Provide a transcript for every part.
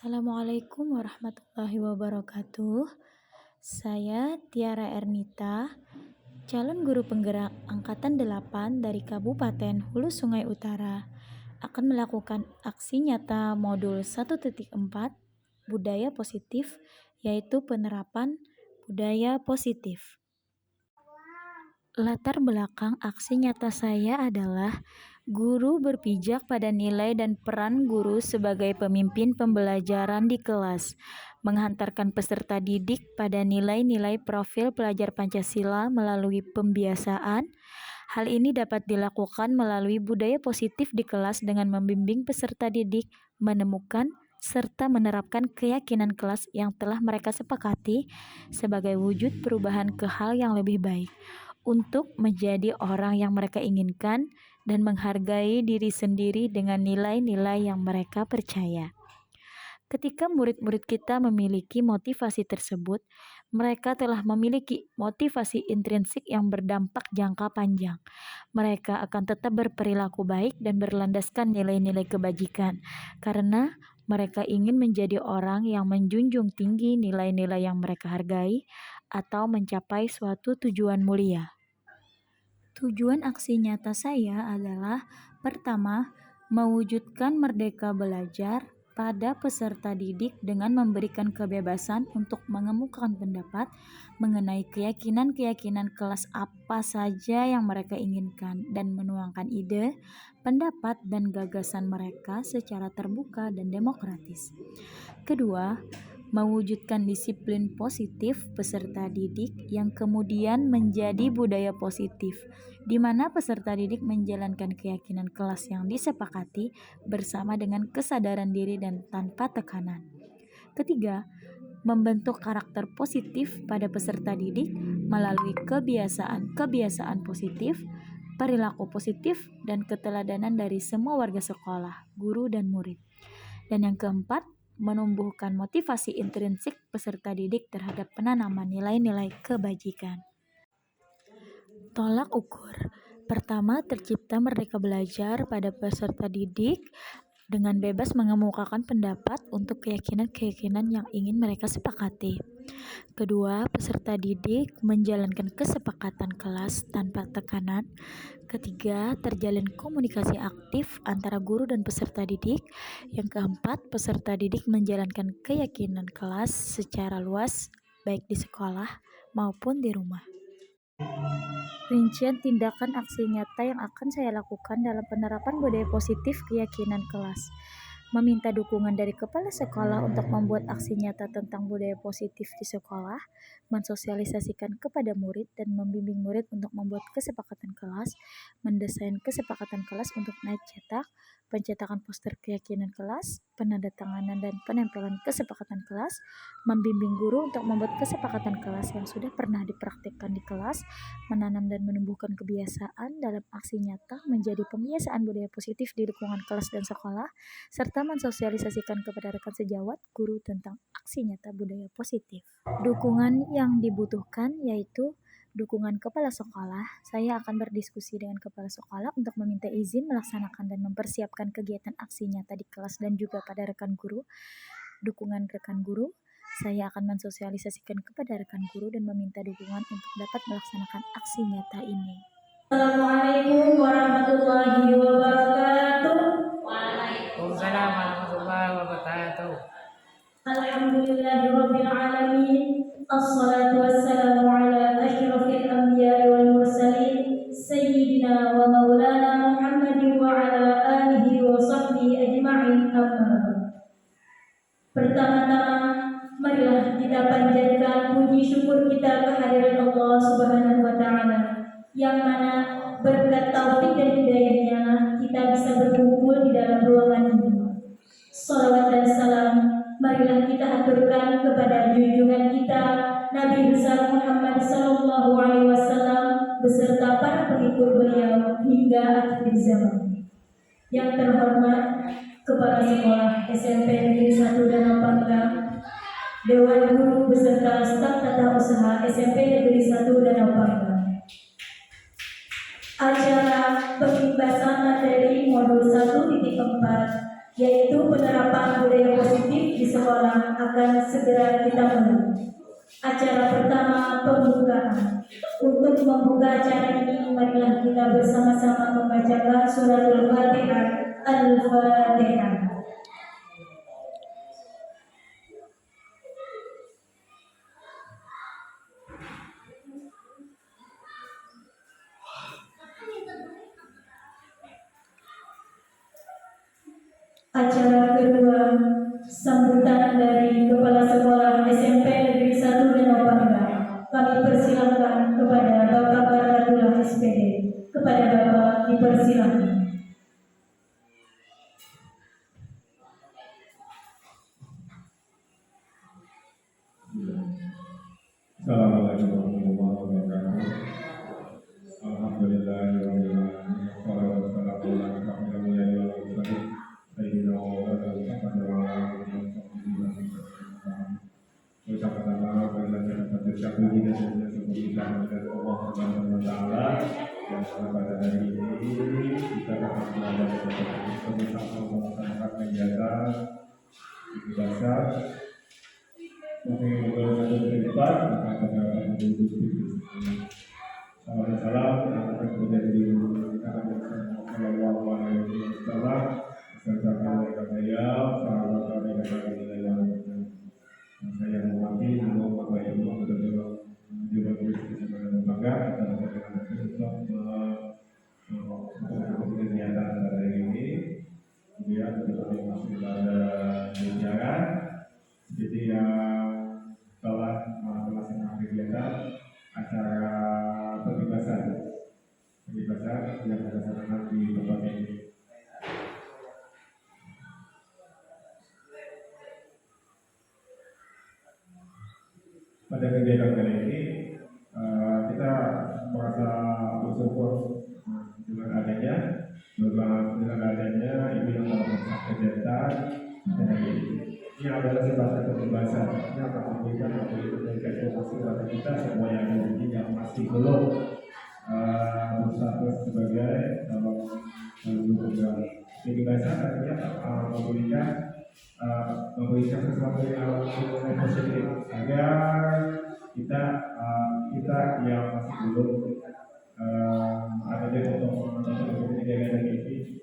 Assalamualaikum warahmatullahi wabarakatuh. Saya Tiara Ernita, calon guru penggerak Angkatan 8 dari Kabupaten Hulu Sungai Utara, akan melakukan aksi nyata modul 1.4 budaya positif, yaitu penerapan budaya positif. Latar belakang aksi nyata saya adalah guru berpijak pada nilai dan peran guru sebagai pemimpin pembelajaran di kelas, menghantarkan peserta didik pada nilai-nilai profil pelajar Pancasila melalui pembiasaan. Hal ini dapat dilakukan melalui budaya positif di kelas dengan membimbing peserta didik menemukan serta menerapkan keyakinan kelas yang telah mereka sepakati sebagai wujud perubahan ke hal yang lebih baik untuk menjadi orang yang mereka inginkan dan menghargai diri sendiri dengan nilai-nilai yang mereka percaya. Ketika murid-murid kita memiliki motivasi tersebut, mereka telah memiliki motivasi intrinsik yang berdampak jangka panjang. Mereka akan tetap berperilaku baik dan berlandaskan nilai-nilai kebajikan, karena mereka ingin menjadi orang yang menjunjung tinggi nilai-nilai yang mereka hargai atau mencapai suatu tujuan mulia. Tujuan aksi nyata saya adalah pertama, mewujudkan merdeka belajar pada peserta didik dengan memberikan kebebasan untuk mengemukakan pendapat mengenai keyakinan-keyakinan kelas apa saja yang mereka inginkan dan menuangkan ide, pendapat, dan gagasan mereka secara terbuka dan demokratis. Kedua, mewujudkan disiplin positif peserta didik yang kemudian menjadi budaya positif, di mana peserta didik menjalankan keyakinan kelas yang disepakati bersama dengan kesadaran diri dan tanpa tekanan. Ketiga, membentuk karakter positif pada peserta didik melalui kebiasaan positif, perilaku positif, dan keteladanan dari semua warga sekolah, guru, dan murid. Dan yang keempat, menumbuhkan motivasi intrinsik peserta didik terhadap penanaman nilai-nilai kebajikan. Tolak ukur. Pertama, tercipta merdeka belajar pada peserta didik dengan bebas mengemukakan pendapat untuk keyakinan-keyakinan yang ingin mereka sepakati. Kedua, peserta didik menjalankan kesepakatan kelas tanpa tekanan. Ketiga, terjalin komunikasi aktif antara guru dan peserta didik. Yang keempat, peserta didik menjalankan keyakinan kelas secara luas, baik di sekolah maupun di rumah. Rincian tindakan aksi nyata yang akan saya lakukan dalam penerapan budaya positif keyakinan kelas. Meminta dukungan dari kepala sekolah untuk membuat aksi nyata tentang budaya positif di sekolah, mensosialisasikan kepada murid dan membimbing murid untuk membuat kesepakatan kelas, mendesain kesepakatan kelas untuk naik cetak, pencetakan poster keyakinan kelas, penandatanganan dan penempelan kesepakatan kelas, membimbing guru untuk membuat kesepakatan kelas yang sudah pernah dipraktikkan di kelas, menanam dan menumbuhkan kebiasaan dalam aksi nyata menjadi pembiasaan budaya positif di lingkungan kelas dan sekolah, serta mensosialisasikan kepada rekan sejawat guru tentang aksi nyata budaya positif. Dukungan yang dibutuhkan yaitu dukungan kepala sekolah. Saya akan berdiskusi dengan kepala sekolah untuk meminta izin melaksanakan dan mempersiapkan kegiatan aksi nyata di kelas dan juga pada rekan guru. Dukungan rekan guru, saya akan mensosialisasikan kepada rekan guru dan meminta dukungan untuk dapat melaksanakan aksi nyata ini. Assalamualaikum warahmatullahi wabarakatuh. Waalaikumsalam warahmatullahi wabarakatuh. Alhamdulillahirabbil alamin. Assalatu wassalamu ala asyrafil anbiya'i wal mursalin sayyidina wa maulana Muhammadin wa ala alihi wa sahbihi ajma'in. Pertama-tama, marilah kita panjatkan puji syukur kita kehadiran Allah Subhanahu wa taala, yang mana berkat taufik dan hidayahnya kita bisa berkumpul di dalam ruangan ini. Salawat dan salam marilah kita aturkan kepada junjungan kita Nabi besar Muhammad sallallahu alaihi wasallam beserta para pengikut beliau hingga akhir zaman. Yang terhormat Kepala Sekolah SMP Negeri 1 Danau Panggang, Dewan Guru beserta staf tata usaha SMP Negeri 1 Danau Panggang. Acara pembahasan materi modul 1.4 yaitu penerapan budaya positif di sekolah sekolah akan segera kita mulai. Acara pertama, pembukaan. Untuk membuka acara ini, marilah kita bersama-sama membacakan surat Al-Fatihah. Al-Fatihah. Acara kedua, sambutan dari Kepala Sekolah SMP Negeri 1 Danau Panggang. Kami persilakan kepada Bapak Baratullah SPD. Kepada Bapak dipersilakan. Assalamualaikum warahmatullahi wabarakatuh. Alhamdulillahirabbil alamin. Wassalatu wassalamu ala asyrofil anbiya'i wal mursalin sayyidina wa maulana Muhammadin wa ala alihi wa sahbihi. Ucapan pada pada puji dan syukur kepada Allah Subhanahu wa taala yang pada hari ini kita dapat berada bersama melaksanakan kegiatan ibadah mungkin beberapa hari ke depan akan ada salam yang akan terjadi di kalangan Sallallahu Alaihi Wasallam serta keluarga beliau, sahabat kami yang saya hormati, semoga Bapak Ibu betul-betul juga bersama lembaga dan untuk kegiatan pada hari ini, kemudian kita masih pada bicara, jadi yang telah melaksanakan kegiatan acara pembebasan yang dilaksanakan di tempat ini. Pada kegiatan kali ini kita merasa bersyukur dengan adanya ibu yang melakukan kegiatan dan ini adalah salah satu pembahasan yang akan memberikan informasi kepada kita semua yang ada di sini yang masih belum berstatus sebagai program. Jadi bahasa artinya memberikan sesuatu yang positif agar kita yang masih belum ada di untuk kegiatan ini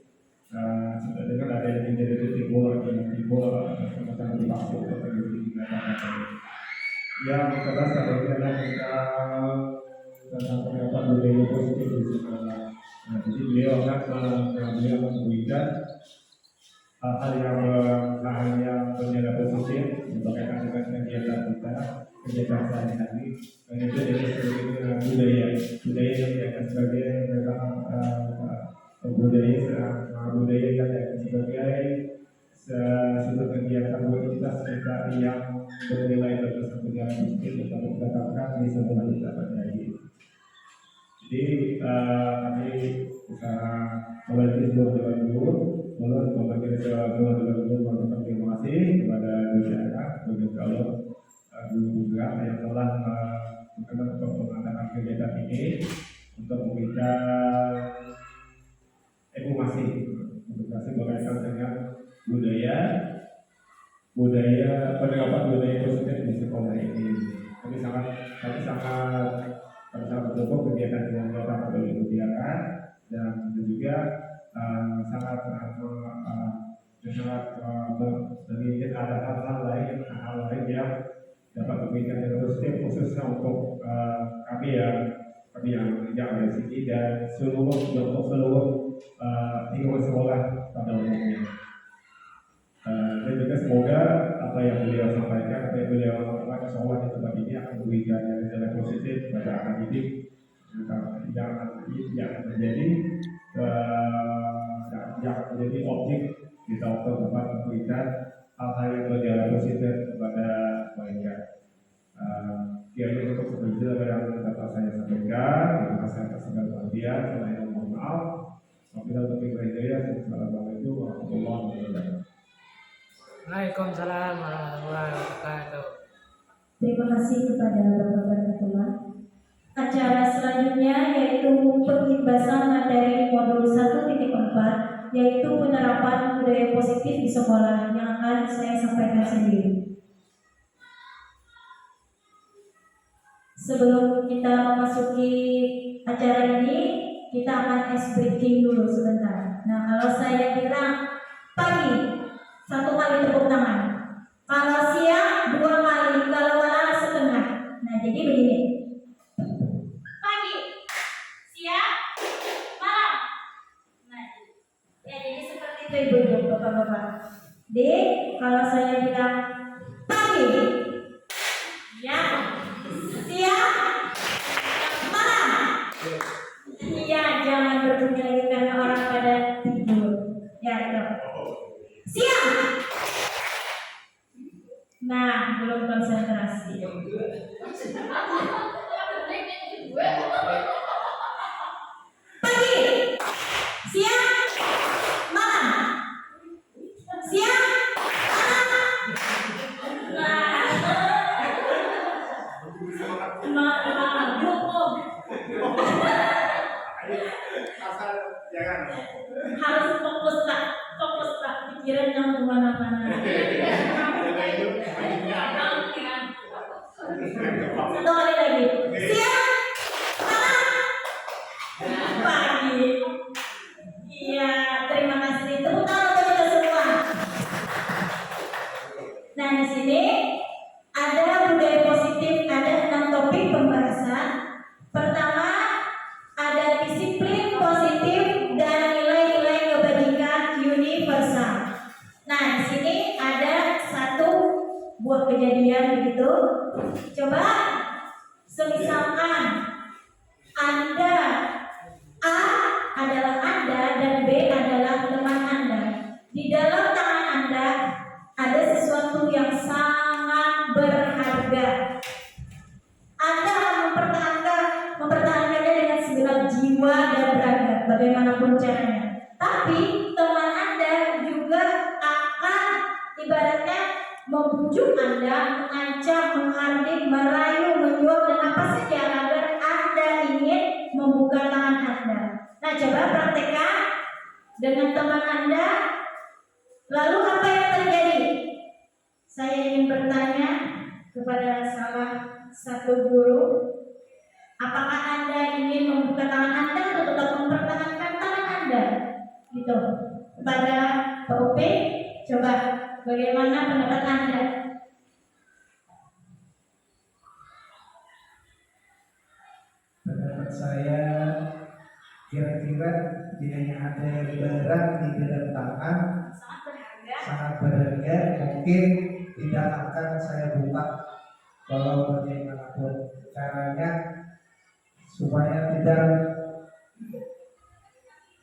sudah dengan ada yang menjadi timbul sama-sama dipakai untuk kegiatan yang keras adalah kita tentang pendapat budaya positif di sekolah. Jadi beliau akan memberikan hal yang bernilai positif berkaitan dengan kegiatan kita, kegiatan sehari-hari. Dan itu jadi sebagai budaya yang diakan sebagai budaya yang diakan sebagai suatu kegiatan komunitas kita yang bernilai berkesan positif untuk mendapatkan di sebuah kita pada ini. Jadi kami bisa memiliki sebuah dulu membagi terima kasih kepada masyarakat, kepada kalau guru yang telah mengadakan kegiatan ini untuk memberikan edukasi berkaitan dengan penerapan budaya positif di sekolah ini. Kami sangat mendukung kegiatan yang dilakukan oleh Budiakan dan juga sangat mungkin ada hal-hal lain yang dapat memberikan yang positif khususnya untuk kami yang ada di sini dan seluruh lingkungan sekolah pada umumnya. Dan juga semoga apa yang beliau sampaikan, apa yang beliau lakukan sekolah di tempat ini akan memberikan nilai positif kepada anak didik yang menjadi objek kita untuk dapat memberikan hal-hal yang bernilai positif kepada mereka. Kiranya untuk seperti yang dapat saya sampaikan, terima kasih atas segala perhatian. Saya mohon maaf. Wabillahi taufiq wal hidayah. Assalamualaikum warahmatullahi wabarakatuh. Waalaikumsalam warahmatullahi wabarakatuh. Terima kasih kepada Bapak Baratullah. Acara selanjutnya yaitu pengimbasan materi modul 1.4 yaitu penerapan budaya positif di sekolah yang akan saya sampaikan sendiri. Sebelum kita memasuki acara ini, kita akan ice breaking dulu sebentar. Nah, kalau saya bilang pagi, 1 kali tepuk tangan. Kalau siang, 2 kali. Kalau malam, setengah. Nah, jadi begini. Pagi, siang, malam. Nah, ya jadi seperti itu ibu-ibu, bapak-bapak. Jadi, kalau saya bilang pagi, ya, siang, malam. Iya, jangan berbunyi lagi karena orang pada tidur. Ya, itu. Siang. Nah, belum konsentrasi. Pagi, siang, malam. Siang, malam. Hukum. Harus fokus tak pikiran yang kemana-mana. Satu kali lagi. Siang, malam, pagi. Iya, terima kasih. Tepuk tangan untuk kita semua. Nah, di sini ada budaya positif, ada 6 topik pembahasan. Pertama, ada disiplin positif dan nilai-nilai kebajikan universal. Nah, di sini ada 1 buah kejadian begitu. Coba semisalkan Anda, A adalah Anda dan B adalah teman Anda. Di dalam tangan Anda ada sesuatu yang sangat berharga. Anda mempertahankannya dengan segenap jiwa dan raga, bagaimanapun caranya. Tapi teman Anda juga akan ibaratnya membujuk Anda, mengancam, menghardik, merayu, menyuap dan apa saja agar Anda ingin membuka tangan Anda. Nah, coba praktekkan dengan teman Anda. Lalu apa yang terjadi? Saya ingin bertanya kepada salah satu guru, apakah Anda ingin membuka tangan Anda atau tetap mempertahankan tangan Anda? Gitu. Kepada Pak Upin, coba bagaimana pendapat Anda? Pendapat saya kira-kira tidak hanya ada yang berat di dalam tangan, sangat berharga, mungkin tidak akan saya buka walau bagaimanapun caranya supaya tidak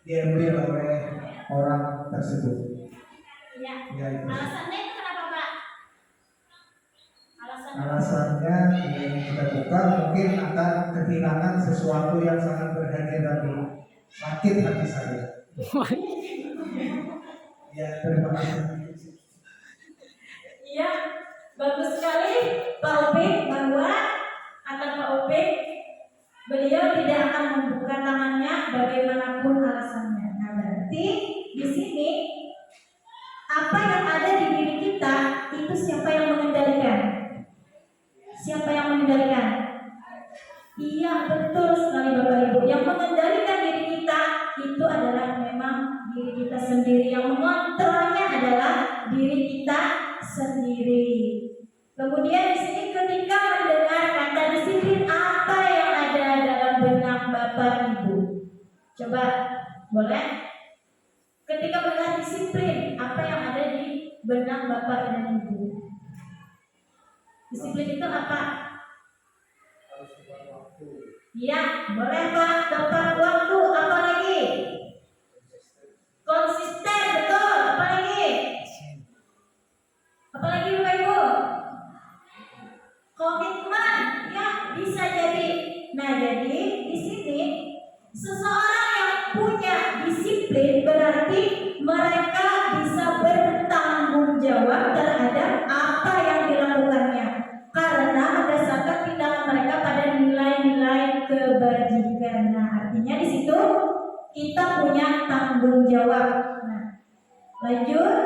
diambil oleh orang tersebut. Ya. Ya, itu. Alasannya itu kenapa, Pak? Alasannya yang kita buka mungkin akan kehilangan sesuatu yang sangat berharga tadi. Sakit hati saya. Ya, terima kasih. Iya, bagus sekali Pak Upik, bahwa kata Pak Upik, beliau tidak akan membuka tangannya bagaimanapun alasannya. Nah, berarti di sini apa yang ada di diri kita itu siapa yang mengendalikan? Siapa yang mengendalikan? Iya, betul sekali Bapak Ibu. Yang mengendalikan diri kita itu adalah memang diri kita sendiri. Yang mengontrolnya adalah diri kita sendiri. Kemudian di sini ketika mendengar kata disiplin, apa yang ada dalam benak Bapak Ibu? Coba, boleh? Ketika mendengar disiplin, apa yang ada di benak Bapak dan Ibu? Disiplin itu apa? Iya, boleh Pak. Tepat waktu, apa lagi? Konsisten, betul. Apa lagi? Apa lagi Bapak Ibu? Komitmen, ya bisa jadi. Nah, jadi di sini seseorang yang punya disiplin berarti mereka bisa bertanggung jawab terhadap apa yang dilakukannya karena berdasarkan tindakan mereka pada nilai-nilai kebajikan. Nah, artinya di situ kita punya tanggung jawab. Nah, lanjut.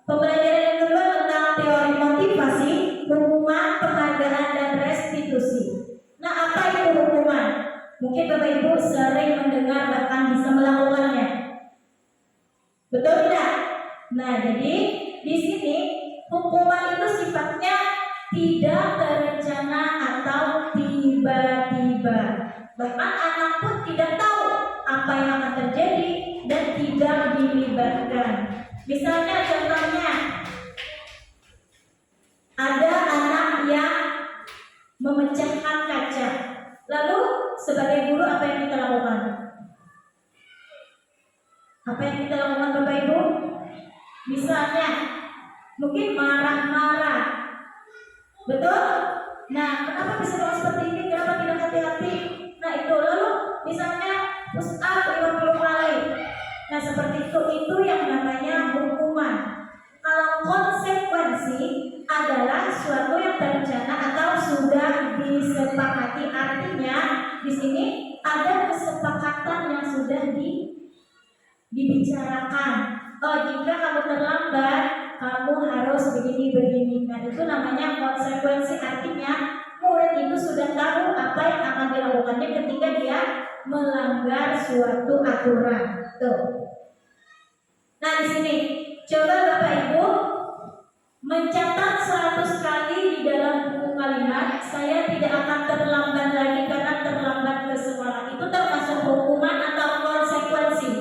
Pembelajaran yang kedua tentang teori motivasi, hukuman, penghargaan, dan restitusi. Nah, apa itu hukuman? Mungkin Bapak Ibu sering mendengar bahkan bisa melakukannya. Betul tidak? Nah, jadi di sini hukuman itu sifatnya tidak terencana atau tiba-tiba. Bahkan anak pun tidak tahu apa yang akan terjadi dan tidak dilibatkan. Misalnya contohnya, ada anak yang memecahkan kaca. Lalu sebagai guru apa yang kita lakukan? Apa yang kita lakukan Bapak Ibu? Misalnya, mungkin marah-marah. Betul? Nah, kenapa bisa dengan seperti ini? Kenapa tidak hati-hati? Nah, itu lalu misalnya push up 50 kali. Nah, seperti itu yang namanya hukuman. Kalau konsekuensi adalah suatu yang terencana atau sudah disepakati, artinya di sini ada kesepakatan yang sudah dibicarakan. Oh, jika kamu terlambat, kamu harus begini. Nah, itu namanya konsekuensi, artinya murid itu sudah tahu apa yang akan dilakukannya ketika dia melanggar suatu aturan. Tuh. Nah, di sini coba Bapak Ibu mencatat 100 kali di dalam buku kalimat, saya tidak akan terlambat lagi karena terlambat ke sekolah. Itu termasuk hukuman atau konsekuensi?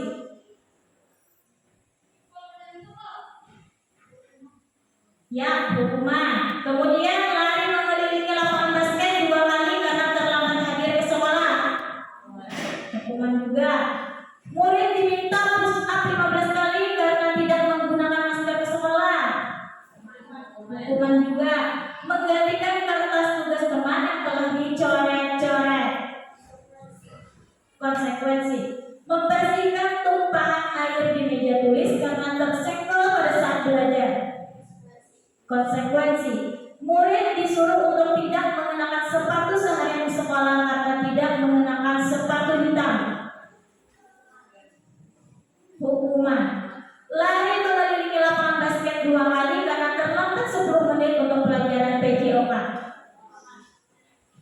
Ya, hukuman. Kemudian lari mengelilingi lapangan basket 2 kali karena terlambat hadir ke sekolah. Hukuman juga. Murid diminta push up 15 kali karena tidak menggunakan masker ke sekolah. Hukuman juga. Menggantikan kertas tugas teman yang telah dicoret-coret. Konsekuensi. Membersihkan tumpahan air di meja tulis karena tersenggol pada saat belajar. Konsekuensi. Murid disuruh untuk tidak mengenakan sepatu seharian di sekolah karena tidak mengenakan sepatu hitam. Hukuman. Lari mengelilingi lapangan basket 2 kali karena terlambat 10 menit untuk pelajaran PJOK.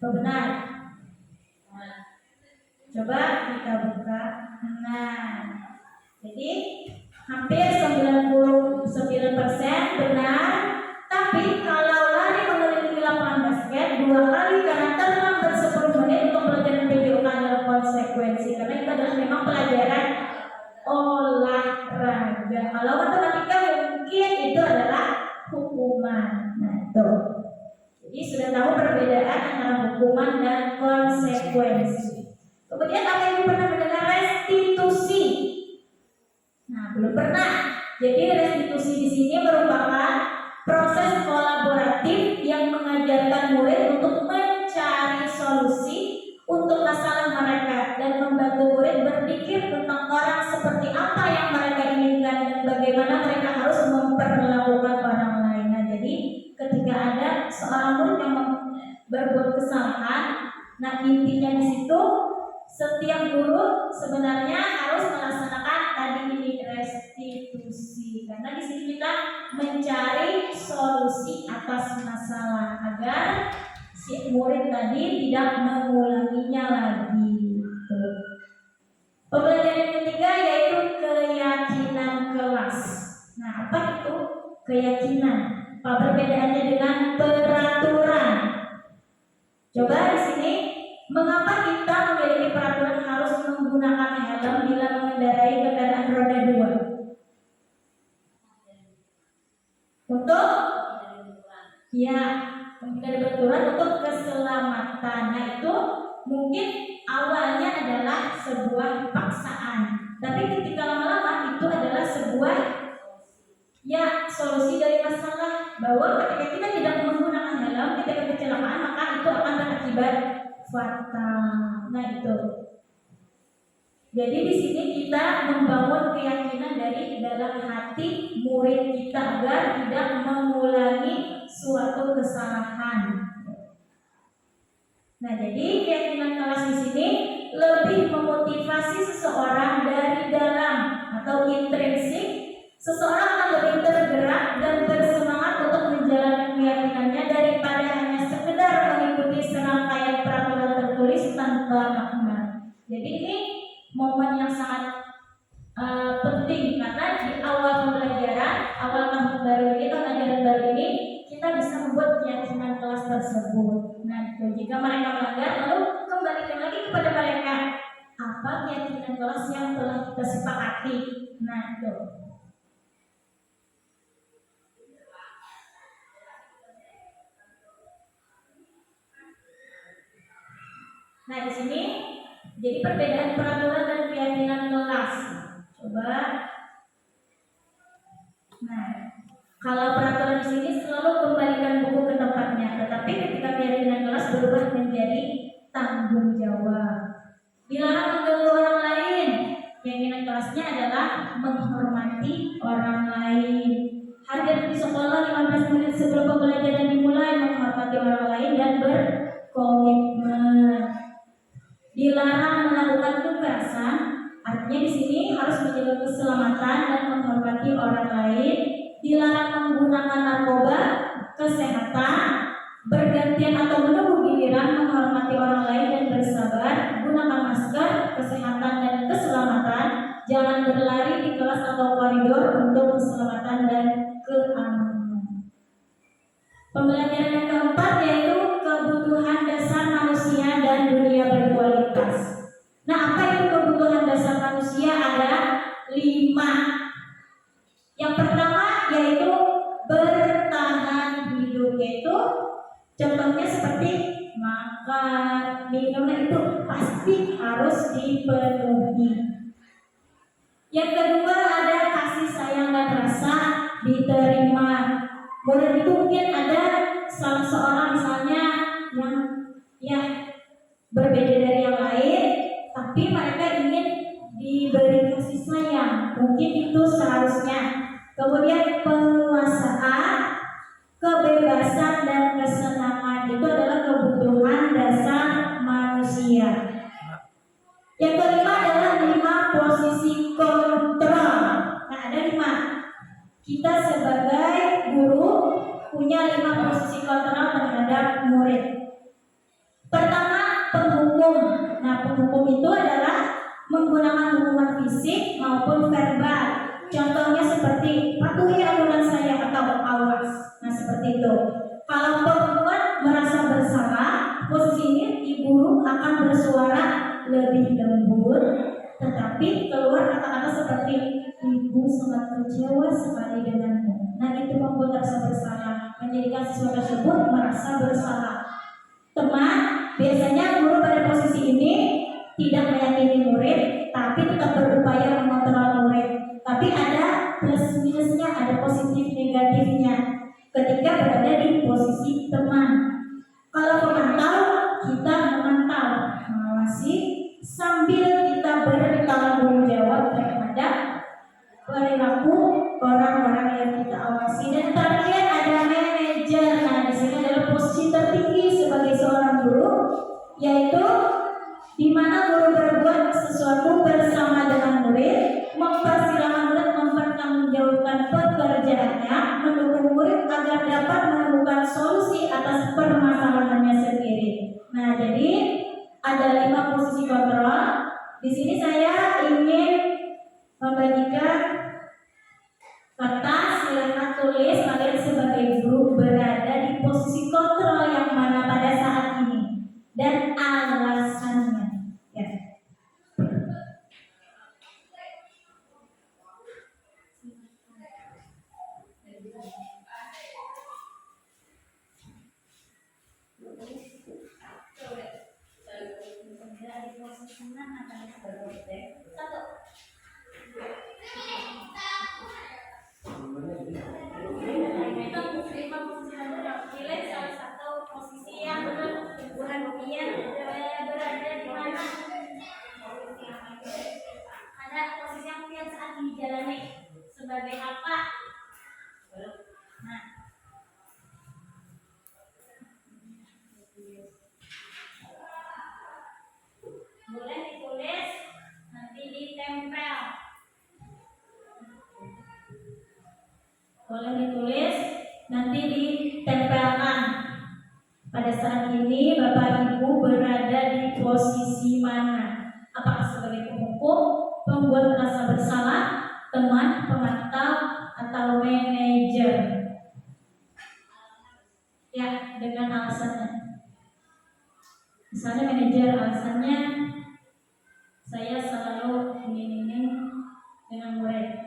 Benar. Coba kita buka. Nah, jadi hampir 99% benar. Tapi kalau lari mengelilingi lapangan basket 2 kali karena terlambat 10 menit untuk pelajaran PJOK adalah konsekuensi, karena itu adalah memang pelajaran olahraga. Kalau matematika mungkin itu adalah hukuman. Nah, itu. Jadi sudah tahu perbedaan antara hukuman dan konsekuensi. Kemudian apa yang pernah mendengar restitusi? Nah, belum pernah. Jadi restitusi di sini merupakan proses kolaboratif yang mengajarkan murid untuk mencari solusi untuk masalah mereka dan membantu murid berpikir tentang orang seperti apa yang mereka inginkan dan bagaimana mereka harus memperlakukan orang lain. Nah, jadi ketika ada seorang murid yang berbuat kesalahan, nah intinya di situ setiap guru sebenarnya harus melaksanakan tadi ini restitusi, karena di sini kita mencari solusi atas masalah agar si murid tadi tidak mengulanginya lagi. Pembelajaran yang ketiga yaitu keyakinan kelas. Nah, apa itu keyakinan? Apa perbedaannya dengan peraturan? Coba di sini, mengapa kita memiliki peraturan harus menggunakan helm bila mengendarai kendaraan roda 2? Untuk ya, menghindari benturan untuk keselamatan. Nah, itu mungkin awalnya adalah sebuah paksaan, tapi ketika lama-lama itu adalah sebuah ya solusi dari masalah, bahwa ketika kita tidak menggunakan helm ketika kecelakaan maka itu akan berakibat fatal. Nah, itu. Jadi di sini kita membangun keyakinan dari dalam hati murid kita agar tidak mengulangi suatu kesalahan. Nah, jadi keyakinan kelas di sini lebih memotivasi seseorang dan intrinsik, seseorang akan lebih tergerak dan bersemangat untuk menjalani keyakinannya daripada hanya sekedar mengikuti serangkaian peraturan tertulis tanpa makna. Jadi ini momen yang sangat penting karena di awal pembelajaran, awal tahun baru ini, tahun ajaran baru ini, kita bisa membuat keyakinan kelas tersebut. Nah, jika mereka melanggar, lalu kembalikan lagi kepada mereka apa keyakinan kelas yang telah kita sepakati. Nah, itu. Nah, di sini jadi perbedaan peraturan dan keyakinan kelas. Coba. Nah, kalau peraturan di sini selalu kembalikan buku ke tempatnya, tetapi ketika keyakinan kelas berubah menjadi tanggung jawab. Dilarang mengganggu orang lain. Keyakinan kelasnya adalah menghormati orang lain. Hadir di sekolah 15 menit sebelum pembelajaran dimulai, menghormati orang lain dan berkomitmen. Dilarang melakukan kekerasan, artinya di sini harus menjaga keselamatan dan menghormati orang lain. Dilarang menggunakan narkoba, kesehatan, bergantian atau menunggu giliran, menghormati orang lain dan bersabar, gunakan masker, kesehatan dan keselamatan, jangan berlari di kelas atau koridor untuk keselamatan dan keamanan. Pembelajaran yang keempat yaitu kebutuhan dasar manusia dan dunia berkualitas. Nah, apa itu kebutuhan dasar manusia? Ada 5. Yang pertama yaitu bertahan hidup, yaitu contohnya seperti makan, minum, itu pasti harus dipenuhi. Yang kedua ada kasih sayang dan rasa diterima. Boleh itu mungkin ada salah seorang misalnya yang berbeda dari yang lain, tapi mereka ingin diberi kasih sayang, mungkin itu seharusnya. Kemudian penguasaan, kebebasan dan kesenangan itu adalah kebutuhan dasar manusia. Yang kelima adalah 5 posisi kontrol. Nah, ada 5. Kita sebagai guru punya 5 posisi kontrol terhadap murid. Pertama, penghukum. Nah, penghukum itu adalah menggunakan hukuman fisik maupun verbal. Contohnya seperti patuhi aturan saya atau awas. Nah, seperti itu. Kalau perempuan merasa bersalah, posisi ini guru akan bersuara lebih lembut, tetapi keluar kata-kata seperti ibu sangat kecewa sekali denganmu. Nah, itu membuat rasa bersalah, menjadikan siswa tersebut merasa bersalah. Teman, biasanya guru pada posisi ini tidak meyakini murid, tapi tetap berupaya mengontrol murid. Tapi ada plus minusnya, ada positif negatifnya ketika berada di posisi teman. Kalau pemantau, kita memantau, mengawasi sambil kita bertanggung jawab terhadap perilaku orang-orang yang kita awasi. Dan terakhir ada manajer. Nah, di sini adalah posisi tertinggi sebagai seorang guru, yaitu di mana guru berbuat sesuatu bersama dengan murid, mempersilahkan murid mempertanggungjawabkan pekerjaannya, mendukung murid agar dapat menemukan solusi atas permasalahannya sendiri. Nah, jadi ada 5 posisi kontrol. Di sini saya ingin membagikan kertas, silahkan tulis kalian sebagai guru berada di posisi kontrol yang mana pada saat ini dan alasannya. Ya. Pilih salah satu posisi yang berada di mana. Ada posisi yang tiap saat dijalani sebagai apa? Nah, boleh ditulis, nanti ditempel. boleh ditulis, nanti ditempelkan. Pada saat ini Bapak Ibu berada di posisi mana? Apakah sebagai penghukum, pembuat rasa bersalah, teman, pemantau, atau manajer? Ya, dengan alasannya. Misalnya manajer, alasannya saya selalu ini dengan murid.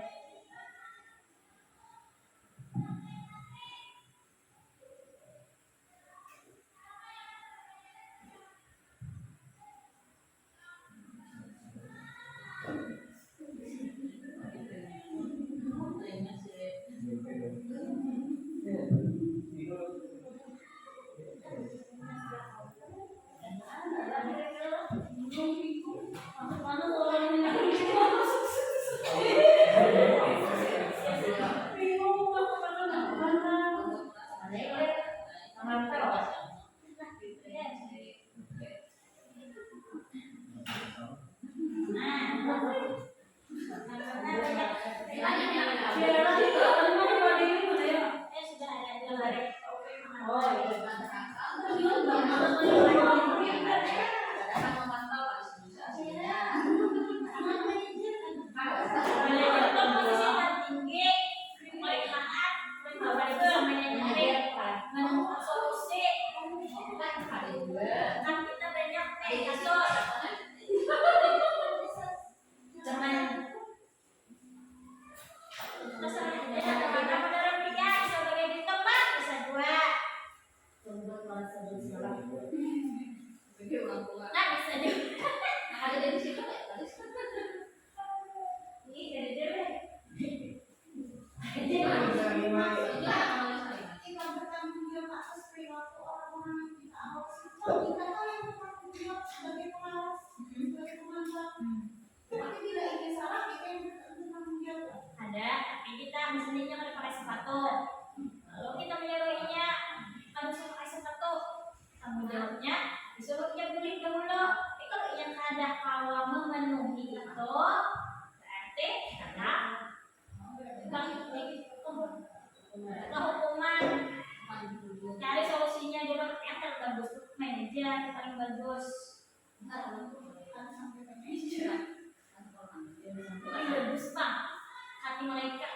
Ada, tapi kita mestinya kan pakai sepatu. Lalu kita menyuruhnya harus pakai sepatu. Tanggung jawabnya disuruh dia beli dahulu. Kalau yang ada kalau memenuhi itu berarti ada hukuman. Cari solusinya dulu. Yang terbagus manajer paling bagus. Paling bagus Pak. Hati malaikat.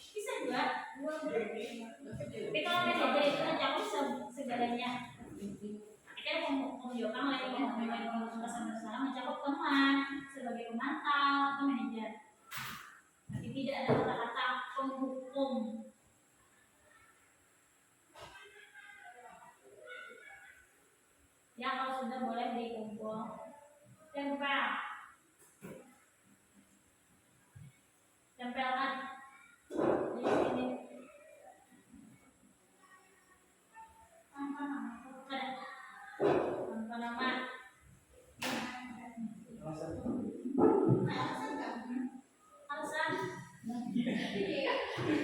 Bisa juga. Tapi kalau manajer itu mencakup segalanya. Tapi kan menunjukkan oleh rasa bersalah mencakup teman sebagai pemantau atau manajer. Tapi tidak ada kata-kata penghukum. Ya kalau sudah boleh dikumpul. Tempel. Tempelkan di sini. Tanpa nama. Alasan.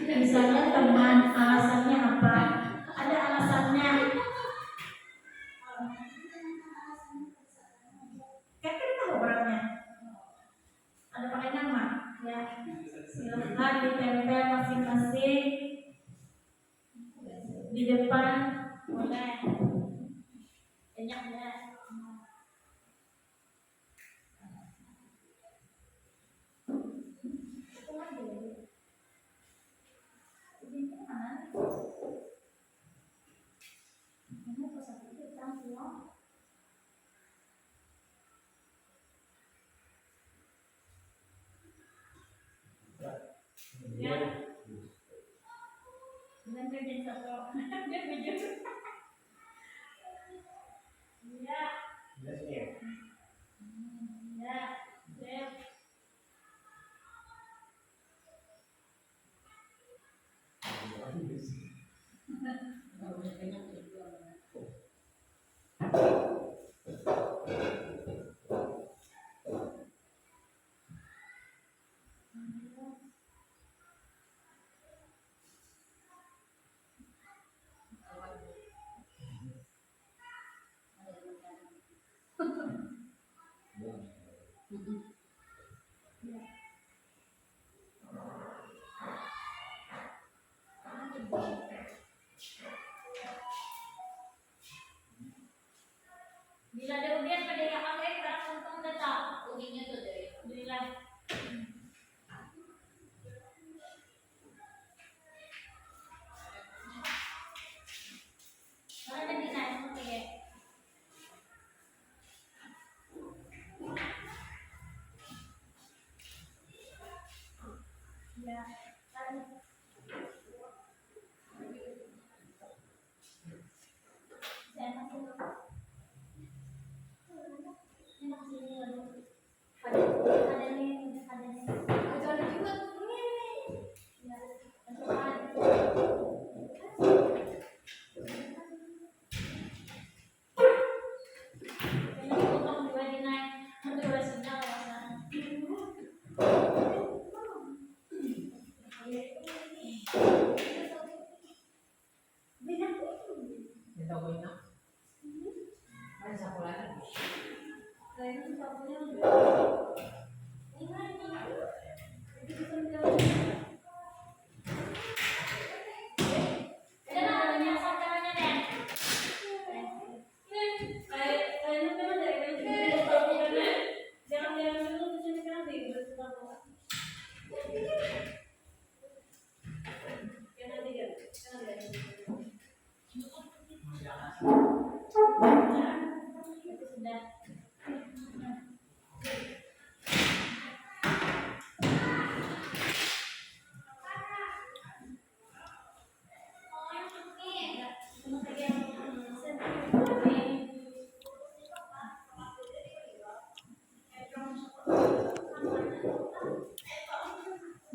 Misalnya teman, alasannya apa? Ada alasannya. Kita tahu orangnya. Ada pakai nama, ya. Silakan ditempel masing-masing di depan, boleh. Banyak ya. Ya. Dengan kerja satu. Dia begitu. Ya. Ya. Ya. Bila ada ujian pada yang pakai berat untung tetap ujiannya tuh dari alhamdulillah. Mana ada di sana pakai? Ya, kan. Saya masih Ito ko na. Ay, sa kulay.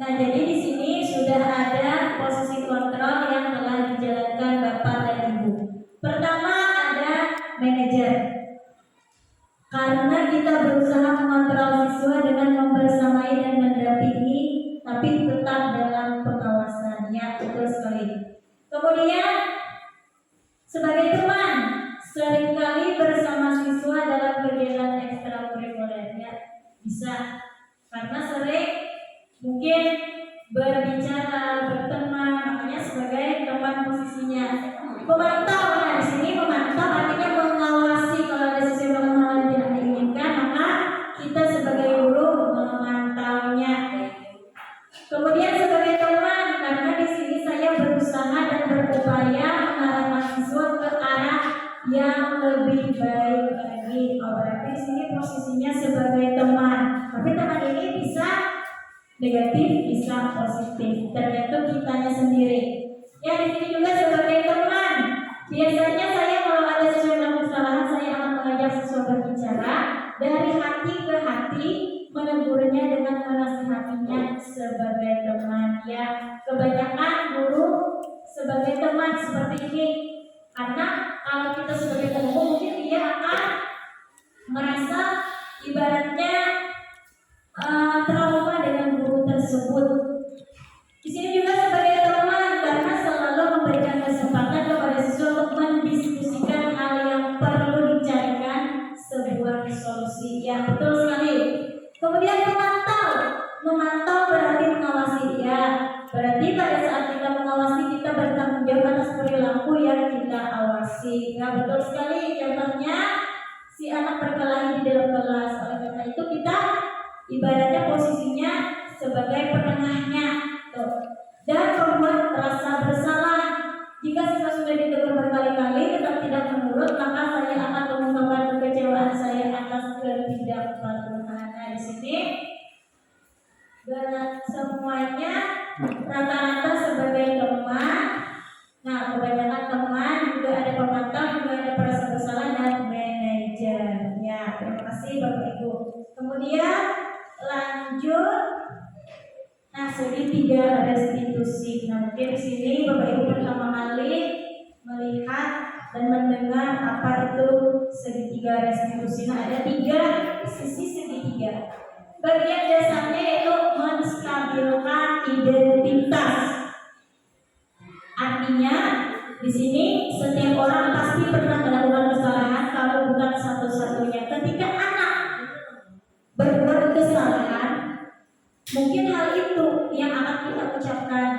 Nah, jadi di sini sudah ada posisi kontrol yang telah dijalankan Bapak dan Ibu. Pertama ada manajer. Karena kita berusaha mengontrol siswa dengan membersamai dan mendampingi, tapi tetap dalam pengawasan. Ya, betul sekali. Kemudian sebagai teman, seringkali bersama siswa dalam kegiatan ekstrakurikuler. Ya, bisa karena sering mungkin berbicara, berteman, makanya sebagai teman posisinya. Memantau, nah di sini memantau artinya mengawasi kalau ada sesuatu hal yang tidak diinginkan, maka kita sebagai guru memantaunya. Kemudian sebagai teman, karena di sini saya berusaha dan berupaya mengarahkan siswa ke arah yang lebih baik lagi. Oh, berarti di sini posisinya sebagai teman. Tapi teman ini bisa negatif, bisa positif, tergantung kitanya sendiri. Ya, di sini juga sebagai teman. Biasanya saya kalau ada sesuatu yang kesalahan, saya akan mengajak siswa berbicara dari hati ke hati, menegurnya dengan menasihatinya sebagai teman. Ya, kebanyakan guru sebagai teman seperti ini, karena kalau kita sebagai teman mungkin dia akan merasa ibaratnya trauma dengan guru tersebut. Di sini juga sebagai teman karena selalu memberikan kesempatan kepada siswa untuk mendiskusikan hal yang perlu dicarikan sebuah solusi. Ya, betul sekali. Kemudian memantau berarti mengawasi. Ya, berarti pada saat kita mengawasi kita bertanggung jawab atas perilaku yang kita awasi. Ya, betul sekali. Contohnya si anak berkelahi di dalam kelas. Oleh karena itu kita ibaratnya posisinya sebagai penengahnya tuh. Dan membuat rasa bersalah. Jika siswa sudah ditegur berkali-kali tetap tidak menurut, maka saya akan mengungkapkan kekecewaan saya atas ketidakpatuhan. Nah, di sini semuanya rata-rata sebagai teman. Nah, kebanyakan teman, juga ada pemantau, juga ada perasa bersalah dan manajer. Ya, terima kasih Bapak Ibu. Kemudian lanjut. Nah, segitiga restitusi. Nah, mungkin di sini Bapak Ibu pertama kali melihat dan mendengar apa itu segitiga restitusi. Nah, ada 3 sisi segitiga. Bagian dasarnya yaitu menstabilkan identitas. Artinya di sini setiap orang pasti pernah melakukan kesalahan, kalau bukan satu-satunya berbuat kesalahan, mungkin hal itu yang akan kita ucapkan.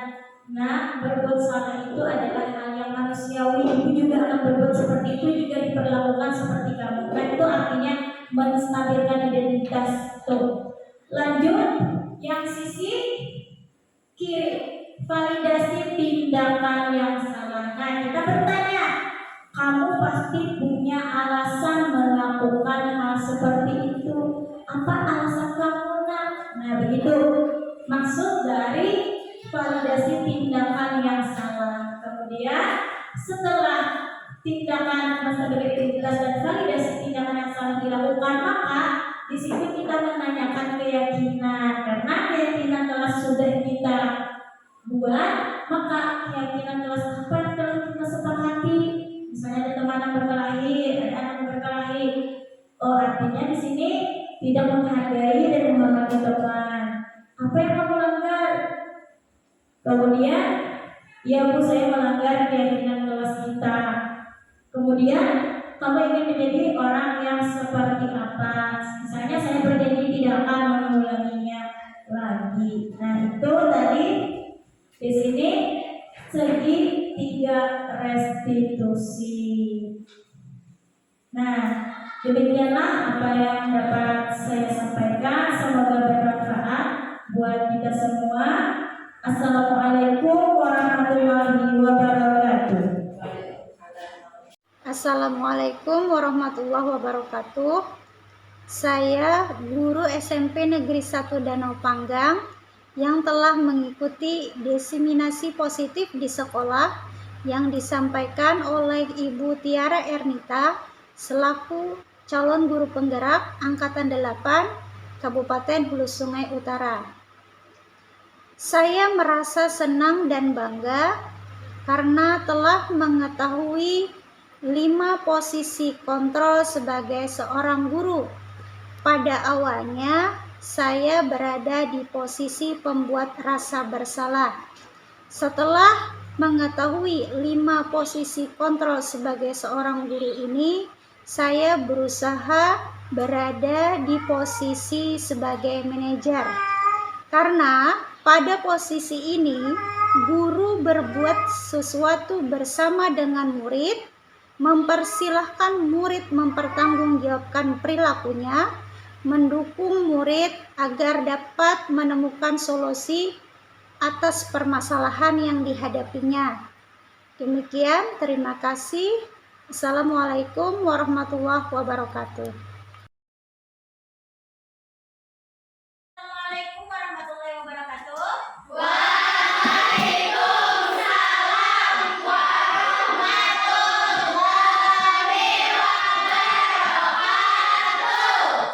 Nah, berbuat salah itu adalah hal yang manusiawi. Ibu juga akan berbuat seperti itu jika diperlakukan seperti kamu. Nah, itu artinya menstabilkan identitas. Tuh. Lanjut, yang sisi kiri, validasi tindakan yang salah. Nah, kita bertanya, kamu pasti punya alasan melakukan hal seperti itu. Apa alasan kamu, nak? Nah, begitu maksud dari validasi tindakan yang salah. Kemudian setelah tindakan menstabilkan identitas dan validasi tindakan yang salah dilakukan, maka di situ kita menanyakan keyakinan. Karena keyakinan telah sudah kita buat, maka keyakinan kelas apa yang telah kita sepakati. Misalnya ada teman yang berkelahi, ada anak yang berkelahi. Oh, artinya di sini tidak menghargai dan menghormati teman. Apa yang kamu langgar? Kemudian, ya Bu, saya melanggar keyakinan kelas kita. Kemudian, kamu ingin menjadi orang yang seperti apa? Misalnya saya berjanji tidak akan mengulanginya lagi. Nah, itu tadi di sini segitiga restitusi. Nah, demikianlah apa yang dapat saya sampaikan. Semoga bermanfaat buat kita semua. Assalamualaikum warahmatullahi wabarakatuh. Assalamualaikum warahmatullahi wabarakatuh. Saya guru SMP Negeri 1 Danau Panggang yang telah mengikuti diseminasi positif di sekolah yang disampaikan oleh Ibu Tiara Ernita selaku calon guru penggerak Angkatan 8 Kabupaten Hulu Sungai Utara. Saya merasa senang dan bangga karena telah mengetahui 5 posisi kontrol sebagai seorang guru. Pada awalnya, saya berada di posisi pembuat rasa bersalah. Setelah mengetahui 5 posisi kontrol sebagai seorang guru ini, saya berusaha berada di posisi sebagai manajer. Karena pada posisi ini, guru berbuat sesuatu bersama dengan murid, mempersilahkan murid mempertanggungjawabkan perilakunya, mendukung murid agar dapat menemukan solusi atas permasalahan yang dihadapinya. Demikian, terima kasih. Assalamualaikum warahmatullahi wabarakatuh. Assalamualaikum warahmatullahi wabarakatuh.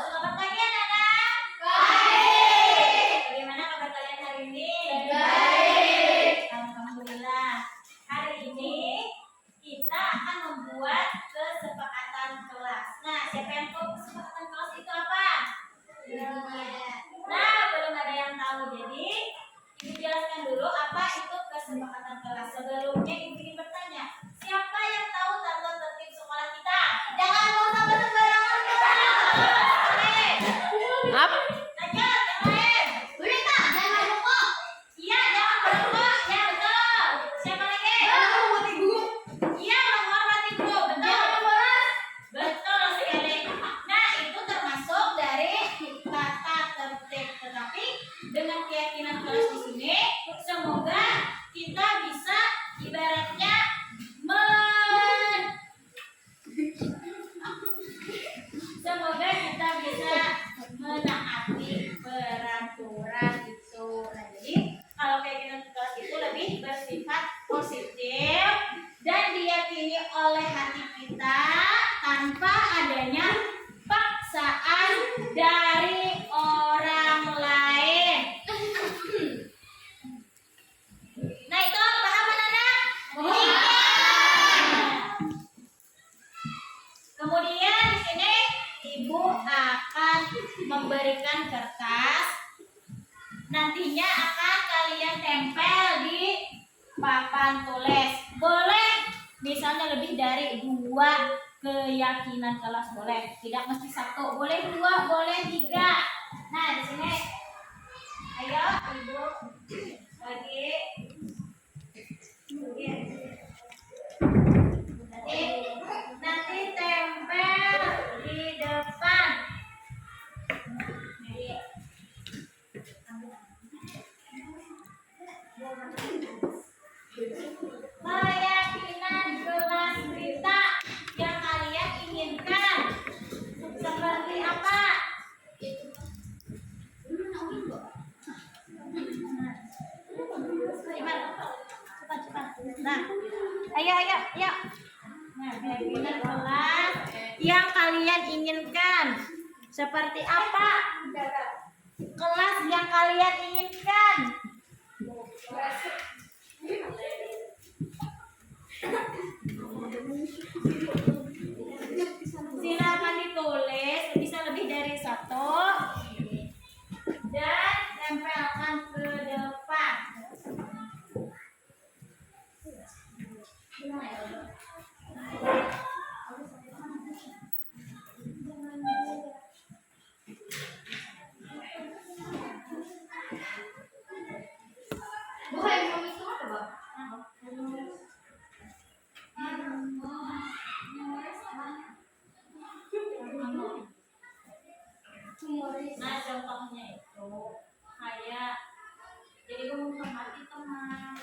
Selamat pagi anak-anak. Bagaimana kabar kalian hari ini? Baik. Alhamdulillah. Hari ini kita akan membuat kesepakatan kelas. Nah, siapa yang tahu kesepakatan kelas itu apa? Nah, belum ada yang tahu. Jadi, Ibu jelaskan dulu apa itu kesepakatan kelas. Sebelumnya Ibu ingin bertanya, siapa yang tahu tata tertib sekolah kita? Jangan ngomong sama sembarangan. Apa? Lanjut, yang lain. Berita, jangan merokok. Iya, jangan merokok. Ya, betul. Siapa lagi? Menghormati guru. Iya, menghormati guru. Betul. Jangan bolos. Betul sekali. Nah, itu termasuk dari tata tertib. Tetapi dengan keyakinan kelas di sini, semoga kita bisa ibaratnya semoga kita bisa menaati peraturan itu. Nah, jadi kalau keyakinan kelas itu lebih bersifat positif dan diyakini oleh hati kita tanpa adanya paksaan dari orang lain. Nah, itu paham anak-anak? Iya. Kemudian di sini Ibu akan memberikan kertas. Nantinya akan kalian tempel di papan tulis. Boleh misalnya lebih dari 2 keyakinan kelas boleh, tidak mesti 1, boleh 2, boleh 3. Nah di sini, ayo ibu bagi. Nanti tempel di depan. Keyakinan kelas kita yang kalian inginkan seperti apa? Cepat. Nah, ayo. Nah, keyakinan kelas yang kalian inginkan seperti apa? Kelas yang kalian inginkan. Silakan ditulis, bisa lebih dari 1 dan tempelkan ke depan. Nah, contohnya itu kayak jadi menghormati teman,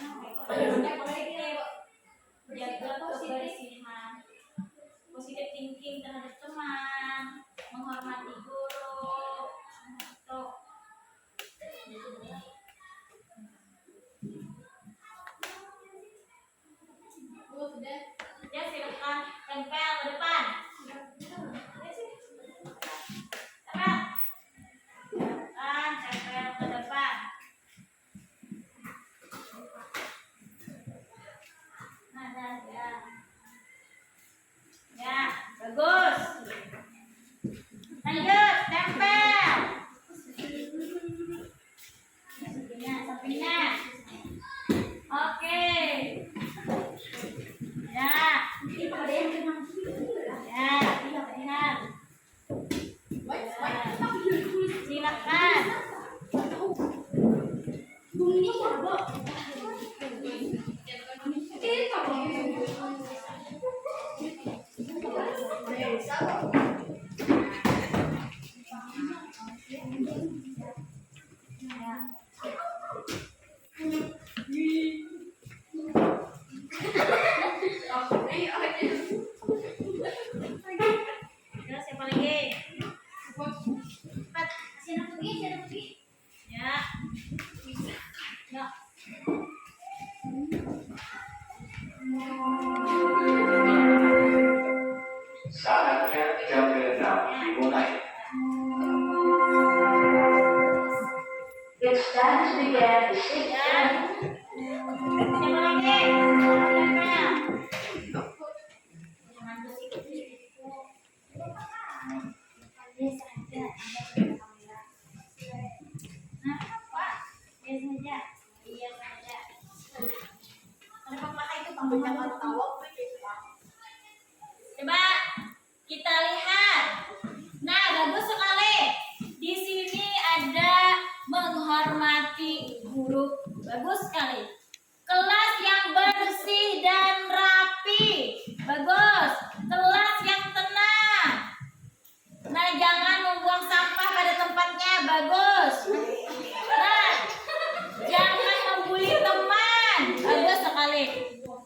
positif, jaga kebersihan, positive thinking terhadap teman, menghormati guru, tuh. Ya silakan tempel ke depan. Tempel ke depan. Nah, ya, bagus. Lanjut, tempel. Sampingnya. Oke. Ya. Lihat. Silakan. Terus siapa lagi? Cepat, sini pergi. Ya. Ya. Saatnya jam 6 dimulai. It's time to begin the sixth Ya. Siapa lagi? Jangan berisik. Nah, Pak, biar saja. Kenapa pakai itu pembacakan tawaf? Coba kita lihat. Nah, bagus sekali. Di sini ada menghormati guru. Bagus sekali. Kelas yang bersih dan rapi. Bagus. Kelas yang tenang. Nah, jangan membuang sampah pada tempatnya. Bagus. Nah, jangan membuli teman. Bagus sekali.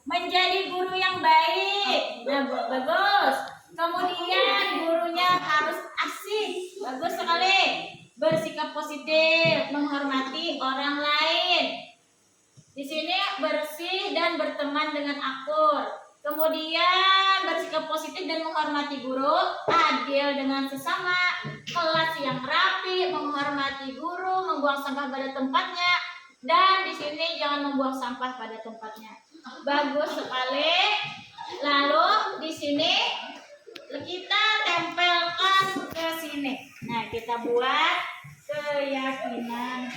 Menjadi guru yang baik. Nah, bagus. Kemudian gurunya harus asik. Bagus sekali. Bersikap positif, menghormati orang lain. Di sini bersih dan berteman dengan akur. Kemudian bersikap positif dan menghormati guru, adil dengan sesama, kelas yang rapi, menghormati guru, membuang sampah pada tempatnya, dan di sini jangan membuang sampah pada tempatnya. Bagus sekali. Lalu di sini kita tempelkan ke sini. Nah, kita buat keyakinan.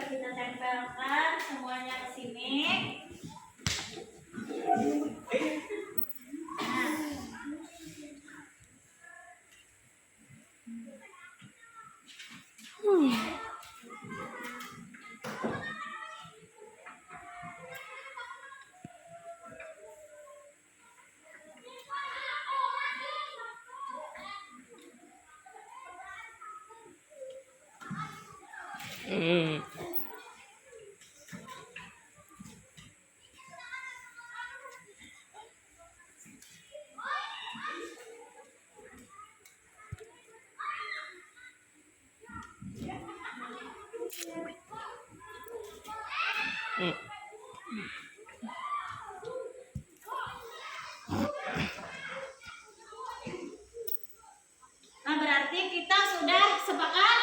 kita tempelkan semuanya ke sini. Nah, berarti kita sudah sepakat?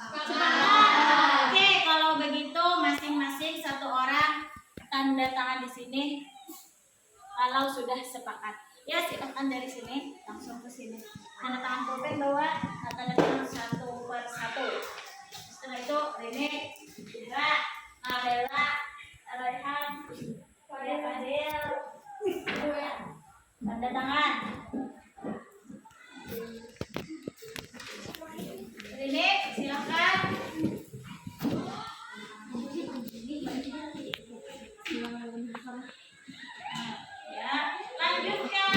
Sepakat. Oke, kalau begitu masing-masing satu orang tanda tangan di sini kalau sudah sepakat. Ya, silakan dari sini langsung ke sini. Tanda tangan pulpen bawa, tanda tangan satu per satu. Setelah itu Rene, Indra, Abela, Raihan, Fadil, tanda tangan. Rene, silakan. Ya, lanjutkan.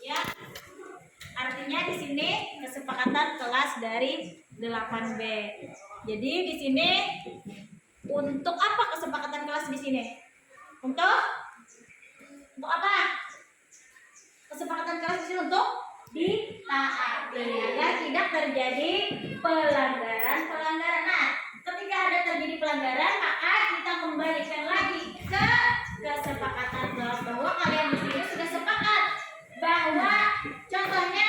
Ya, artinya di sini kesepakatan kelas dari 8B. Jadi di sini untuk apa kesepakatan kelas di sini? Untuk apa? Kesepakatan kelas di sini untuk ditaati agar tidak terjadi pelanggaran. Nah, ketika ada terjadi pelanggaran, maka kita kembalikan lagi ke kesepakatan kelas bahwa kalian di sini sudah sepakat bahwa contohnya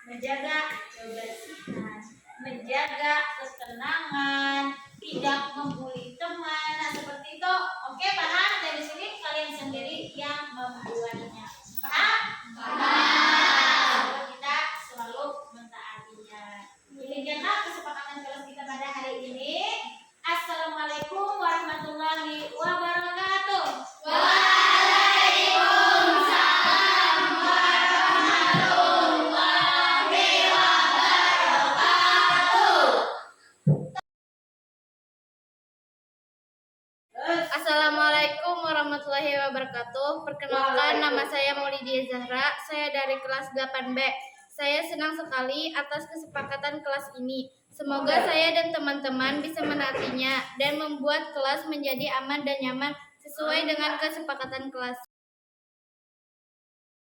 menjaga kebersihan, menjaga ketenangan, tidak membuli teman. Nah, seperti itu. Oke, paham? Dari sini kalian sendiri yang membuatnya. Paham? Paham. Kita selalu mentaatinya. Demikianlah kesepakatan kelas kita pada hari ini. Assalamualaikum warahmatullahi wabarakatuh. Waalaikumsalam warahmatullahi wabarakatuh. Assalamualaikum warahmatullahi wabarakatuh. Perkenalkan, nama saya Maulidia Zahra, saya dari kelas 8B. Saya senang sekali atas kesepakatan kelas ini. Semoga saya dan teman-teman bisa menaatinya dan membuat kelas menjadi aman dan nyaman sesuai dengan kesepakatan kelas.